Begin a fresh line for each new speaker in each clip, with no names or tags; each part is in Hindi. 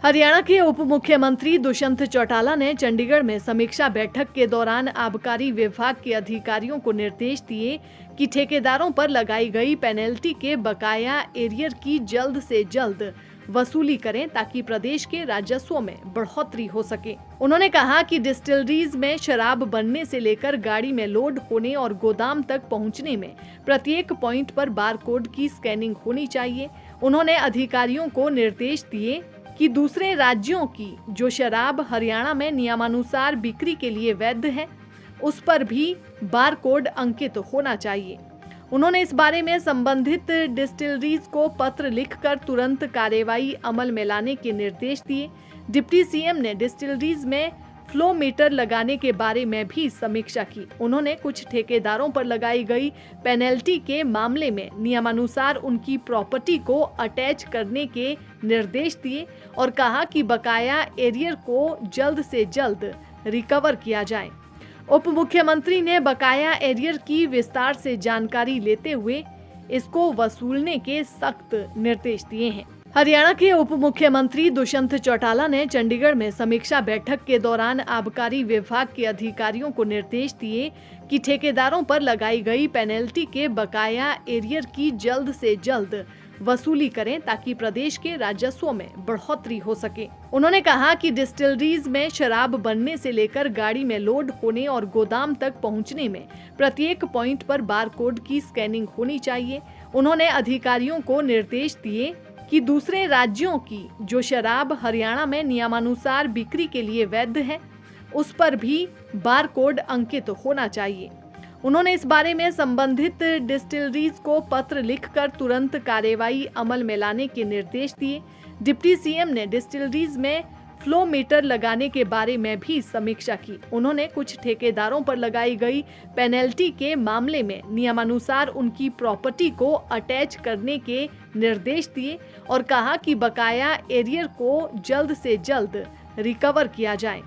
हरियाणा के उप मुख्यमंत्री दुष्यंत चौटाला ने चंडीगढ़ में समीक्षा बैठक के दौरान आबकारी विभाग के अधिकारियों को निर्देश दिए कि ठेकेदारों पर लगाई गई पेनल्टी के बकाया एरियर की जल्द से जल्द वसूली करें ताकि प्रदेश के राजस्व में बढ़ोतरी हो सके। उन्होंने कहा कि डिस्टिलरीज में शराब बनने से लेकर गाड़ी में लोड होने और गोदाम तक पहुंचने में प्रत्येक पॉइंट पर बारकोड की स्कैनिंग होनी चाहिए। उन्होंने अधिकारियों को निर्देश दिए कि दूसरे राज्यों की जो शराब हरियाणा में नियमानुसार बिक्री के लिए वैध है, उस पर भी बारकोड अंकित होना चाहिए। उन्होंने इस बारे में संबंधित डिस्टिलरीज को पत्र लिखकर तुरंत कार्रवाई अमल में लाने के निर्देश दिए। डिप्टी सीएम ने डिस्टिलरीज में फ्लो मीटर लगाने के बारे में भी समीक्षा की। उन्होंने कुछ ठेकेदारों पर लगाई गई पेनल्टी के मामले में नियमानुसार उनकी प्रॉपर्टी को अटैच करने के निर्देश दिए और कहा कि बकाया एरियर को जल्द से जल्द रिकवर किया जाए। उप मुख्यमंत्री ने बकाया एरियर की विस्तार से जानकारी लेते हुए इसको वसूलने के सख्त निर्देश दिए हैं। हरियाणा के उप मुख्यमंत्री दुष्यंत चौटाला ने चंडीगढ़ में समीक्षा बैठक के दौरान आबकारी विभाग के अधिकारियों को निर्देश दिए कि ठेकेदारों पर लगाई गई पेनल्टी के बकाया एरियर की जल्द से जल्द वसूली करें ताकि प्रदेश के राजस्व में बढ़ोतरी हो सके। उन्होंने कहा कि डिस्टिलरीज में शराब बनने से लेकर गाड़ी में लोड होने और गोदाम तक पहुंचने में प्रत्येक पॉइंट पर बारकोड की स्कैनिंग होनी चाहिए। उन्होंने अधिकारियों को निर्देश दिए कि दूसरे राज्यों की जो शराब हरियाणा में नियमानुसार बिक्री के लिए वैध है, उस पर भी बारकोड अंकित होना चाहिए। उन्होंने इस बारे में संबंधित डिस्टिलरीज को पत्र लिखकर तुरंत कार्रवाई अमल में लाने के निर्देश दिए। डिप्टी सीएम ने डिस्टिलरीज में फ्लो मीटर लगाने के बारे में भी समीक्षा की। उन्होंने कुछ ठेकेदारों पर लगाई गई पेनल्टी के मामले में नियमानुसार उनकी प्रॉपर्टी को अटैच करने के निर्देश दिए और कहा कि बकाया एरियर को जल्द से जल्द रिकवर किया जाए।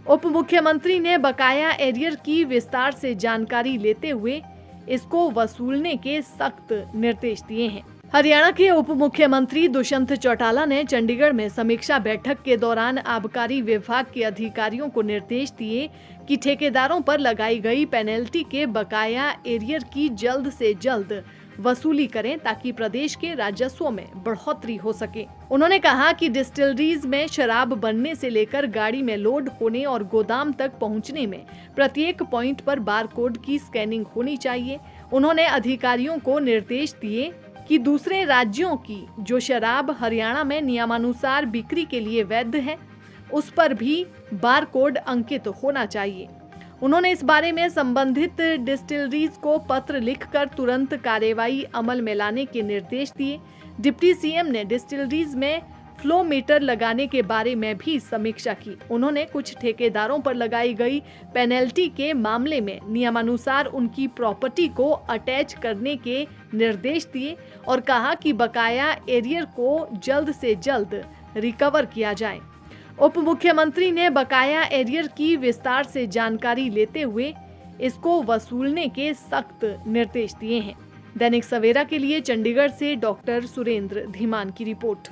उप मुख्यमंत्री ने बकाया एरियर की विस्तार से जानकारी लेते हुए इसको वसूलने के सख्त निर्देश दिए हैं। हरियाणा के उप मुख्यमंत्री दुष्यंत चौटाला ने चंडीगढ़ में समीक्षा बैठक के दौरान आबकारी विभाग के अधिकारियों को निर्देश दिए कि ठेकेदारों पर लगाई गई पेनल्टी के बकाया एरियर की जल्द से जल्द वसूली करें ताकि प्रदेश के राजस्व में बढ़ोतरी हो सके। उन्होंने कहा कि डिस्टिलरीज में शराब बनने से लेकर गाड़ी में लोड होने और गोदाम तक पहुंचने में प्रत्येक पॉइंट पर बारकोड की स्कैनिंग होनी चाहिए। उन्होंने अधिकारियों को निर्देश दिए कि दूसरे राज्यों की जो शराब हरियाणा में नियमानुसार बिक्री के लिए वैध है, उस पर भी बारकोड अंकित होना चाहिए। उन्होंने इस बारे में संबंधित डिस्टिलरीज को पत्र लिखकर तुरंत कार्रवाई अमल में लाने के निर्देश दिए। डिप्टी सीएम ने डिस्टिलरीज में फ्लो मीटर लगाने के बारे में भी समीक्षा की। उन्होंने कुछ ठेकेदारों पर लगाई गई पेनल्टी के मामले में नियमानुसार उनकी प्रॉपर्टी को अटैच करने के निर्देश दिए और कहा कि बकाया एरियर को जल्द से जल्द रिकवर किया जाए। उप मुख्यमंत्री ने बकाया एरियर की विस्तार से जानकारी लेते हुए इसको वसूलने के सख्त निर्देश दिए हैं। दैनिक सवेरा के लिए चंडीगढ़ से डॉक्टर सुरेंद्र धीमान की रिपोर्ट।